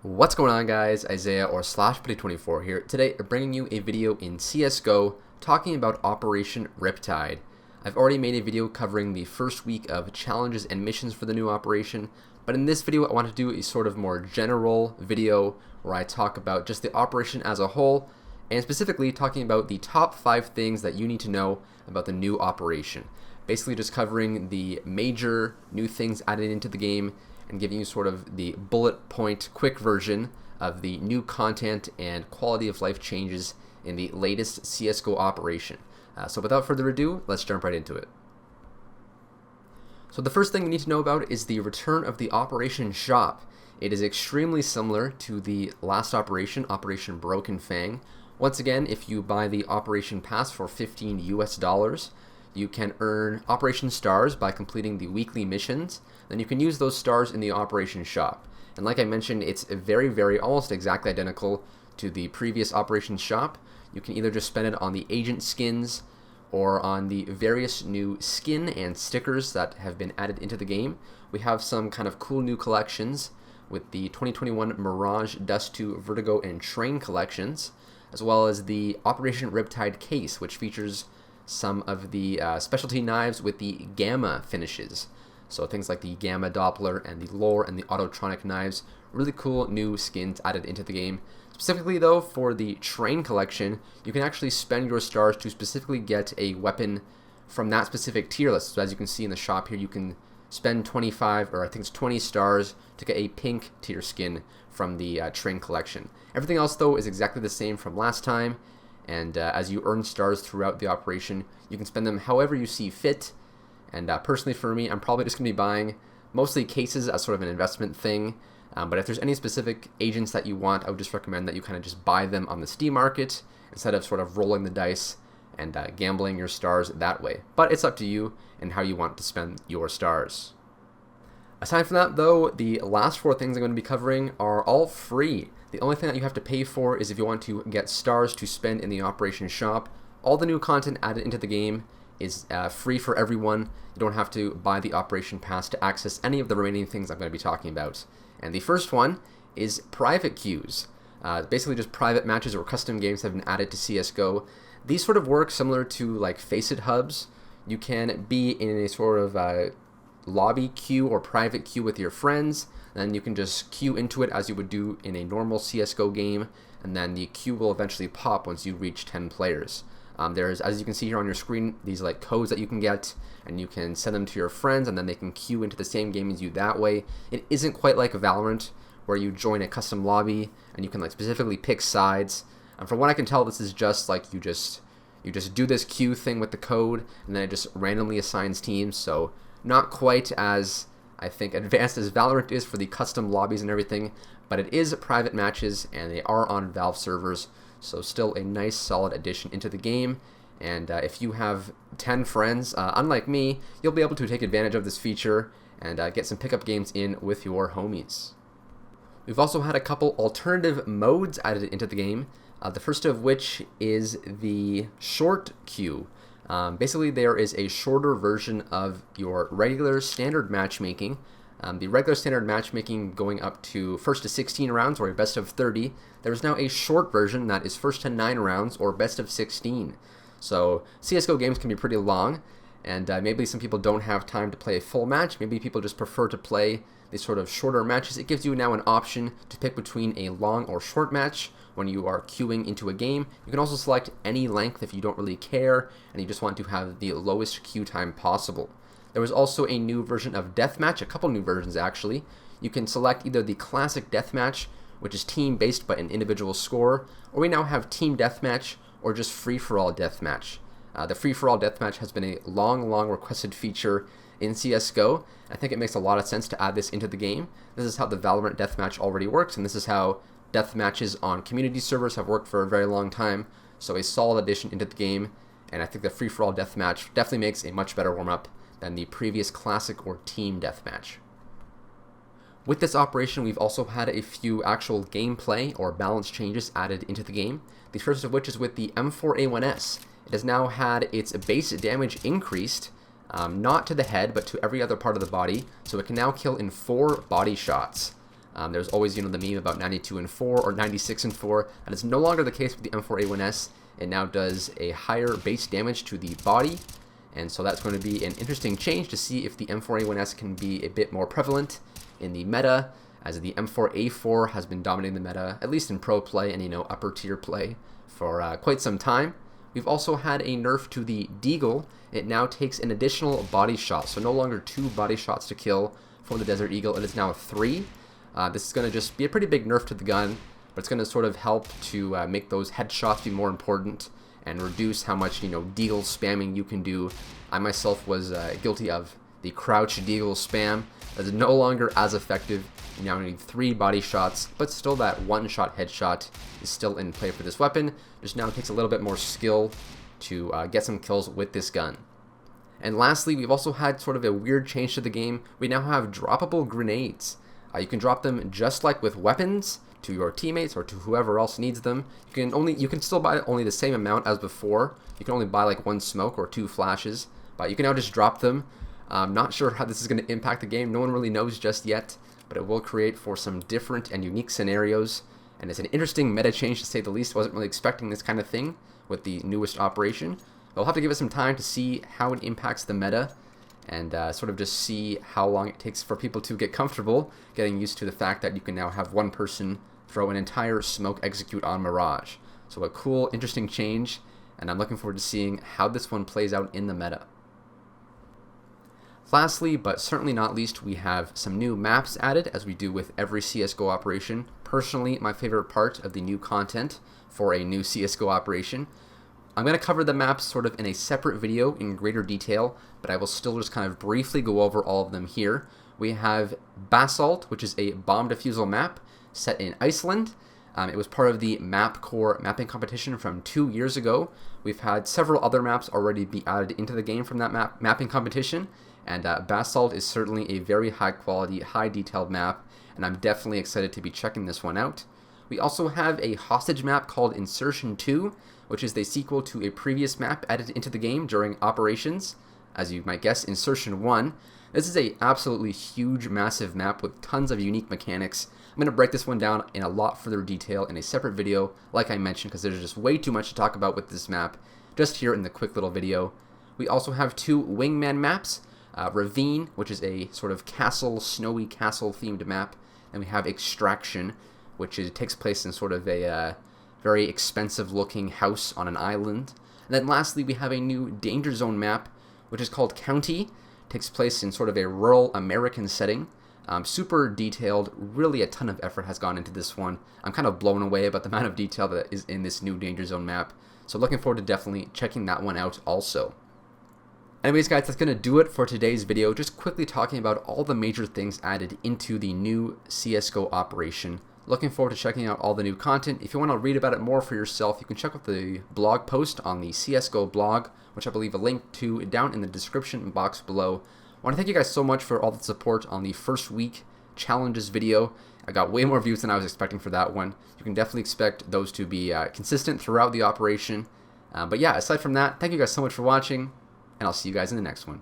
What's going on, guys? Isaiah or /Pity24 here. Today bringing you a video in CSGO talking about Operation Riptide. I've already made a video covering the first week of challenges and missions for the new operation, but in this video I want to do a sort of more general video where I talk about just the operation as a whole, and specifically talking about the top 5 things that you need to know about the new operation. Basically just covering the major new things added into the game and giving you sort of the bullet point quick version of the new content and quality of life changes in the latest CSGO operation. So without further ado, let's jump right into it. So the first thing you need to know about is the return of the Operation Shop. It is extremely similar to the last operation, Operation Broken Fang. Once again, if you buy the Operation Pass for $15 US, you can earn Operation Stars by completing the weekly missions. Then you can use those stars in the Operation Shop. And like I mentioned, it's very, almost exactly identical to the previous Operation Shop. You can either just spend it on the agent skins or on the various new skin and stickers that have been added into the game. We have some kind of cool new collections with the 2021 Mirage, Dust 2, Vertigo, and Train collections, as well as the Operation Riptide case, which features some of the specialty knives with the gamma finishes. So things like the gamma Doppler and the lore and the autotronic knives. Really cool new skins added into the game. Specifically though, for the Train collection, you can actually spend your stars to specifically get a weapon from that specific tier list. So as you can see in the shop here, you can spend 25, or I think it's 20 stars to get a pink tier skin from the Train collection. Everything else though is exactly the same from last time. And as you earn stars throughout the operation, you can spend them however you see fit. And personally for me, I'm probably just going to be buying mostly cases as sort of an investment thing. But if there's any specific agents that you want, I would just recommend that you kind of just buy them on the Steam market instead of sort of rolling the dice and gambling your stars that way. But it's up to you and how you want to spend your stars. Aside from that though, the last 4 things I'm going to be covering are all free. The only thing that you have to pay for is if you want to get stars to spend in the Operation Shop. All the new content added into the game is free for everyone. You don't have to buy the Operation Pass to access any of the remaining things I'm going to be talking about. And the first one is private queues. Basically just private matches or custom games have been added to CSGO. These sort of work similar to like Faceit hubs. You can be in a sort of lobby queue or private queue with your friends. Then you can just queue into it as you would do in a normal CSGO game, and then the queue will eventually pop once you reach 10 players. There's, as you can see here on your screen, these like codes that you can get, and you can send them to your friends, and then they can queue into the same game as you that way. It isn't quite like Valorant, where you join a custom lobby, and you can like specifically pick sides. From what I can tell, this is just like you just do this queue thing with the code, and then it just randomly assigns teams, so not quite as, I think, advanced as Valorant is for the custom lobbies and everything, but it is private matches and they are on Valve servers, so still a nice solid addition into the game. And if you have 10 friends, unlike me, you'll be able to take advantage of this feature and get some pickup games in with your homies. We've also had a couple alternative modes added into the game, the first of which is the short queue. Basically, there is a shorter version of your regular standard matchmaking. The regular standard matchmaking going up to first to 16 rounds or a best of 30. There is now a short version that is first to 9 rounds or best of 16. So CSGO games can be pretty long, and maybe some people don't have time to play a full match. Maybe people just prefer to play these sort of shorter matches. It gives you now an option to pick between a long or short match when you are queuing into a game. You can also select any length if you don't really care and you just want to have the lowest queue time possible. There was also a new version of deathmatch, a couple new versions actually. You can select either the classic deathmatch, which is team based but an individual score, or we now have team deathmatch or just free-for-all deathmatch. The free-for-all deathmatch has been a long requested feature in CSGO. I think it makes a lot of sense to add this into the game. This is how the Valorant deathmatch already works, and this is how death matches on community servers have worked for a very long time, so a solid addition into the game, and I think the free-for-all deathmatch definitely makes a much better warm-up than the previous classic or team deathmatch. With this operation, we've also had a few actual gameplay or balance changes added into the game, the first of which is with the M4A1S. It has now had its base damage increased, not to the head, but to every other part of the body, so it can now kill in 4 body shots. There's always, the meme about 92 and 4 or 96 and 4. That is no longer the case with the M4A1S. It now does a higher base damage to the body, and so that's going to be an interesting change to see if the M4A1S can be a bit more prevalent in the meta, as the M4A4 has been dominating the meta, at least in pro play and upper tier play, for quite some time. We've also had a nerf to the Deagle. It now takes an additional body shot, so no longer 2 body shots to kill for the Desert Eagle. It is now 3. This is going to just be a pretty big nerf to the gun, but it's going to sort of help to make those headshots be more important and reduce how much, Deagle spamming you can do. I myself was guilty of the crouch Deagle spam. That is no longer as effective. You now need 3 body shots, but still that 1-shot headshot is still in play for this weapon. Just now takes a little bit more skill to get some kills with this gun. And lastly, we've also had sort of a weird change to the game. We now have droppable grenades. You can drop them just like with weapons to your teammates or to whoever else needs them. You can still buy only the same amount as before. You can only buy like 1 smoke or 2 flashes, but you can now just drop them. I'm not sure how this is going to impact the game. No one really knows just yet, but it will create for some different and unique scenarios. And it's an interesting meta change to say the least. Wasn't really expecting this kind of thing with the newest operation. But we'll have to give it some time to see how it impacts the meta, and sort of just see how long it takes for people to get comfortable getting used to the fact that you can now have one person throw an entire smoke execute on Mirage. So a cool, interesting change, and I'm looking forward to seeing how this one plays out in the meta. Lastly, but certainly not least, we have some new maps added, as we do with every CSGO operation. Personally, my favorite part of the new content for a new CSGO operation. I'm going to cover the maps sort of in a separate video in greater detail, but I will still just kind of briefly go over all of them here. We have Basalt, which is a bomb defusal map set in Iceland. It was part of the MapCore mapping competition from 2 years ago. We've had several other maps already be added into the game from that mapping competition, and Basalt is certainly a very high quality, high detailed map, and I'm definitely excited to be checking this one out. We also have a hostage map called Insertion 2, which is the sequel to a previous map added into the game during operations. As you might guess, Insertion 1. This is a absolutely huge, massive map with tons of unique mechanics. I'm going to break this one down in a lot further detail in a separate video, like I mentioned, because there's just way too much to talk about with this map, just here in the quick little video. We also have 2 wingman maps, Ravine, which is a sort of castle, snowy castle-themed map, and we have Extraction, which takes place in sort of a very expensive-looking house on an island. And then lastly, we have a new Danger Zone map, which is called County. Takes place in sort of a rural American setting. Super detailed, really a ton of effort has gone into this one. I'm kind of blown away about the amount of detail that is in this new Danger Zone map. So looking forward to definitely checking that one out also. Anyways guys, that's going to do it for today's video. Just quickly talking about all the major things added into the new CSGO operation. Looking forward to checking out all the new content. If you want to read about it more for yourself, you can check out the blog post on the CSGO blog, which I believe a link to down in the description box below. I want to thank you guys so much for all the support on the first week challenges video. I got way more views than I was expecting for that one. You can definitely expect those to be consistent throughout the operation. But yeah, aside from that, thank you guys so much for watching, and I'll see you guys in the next one.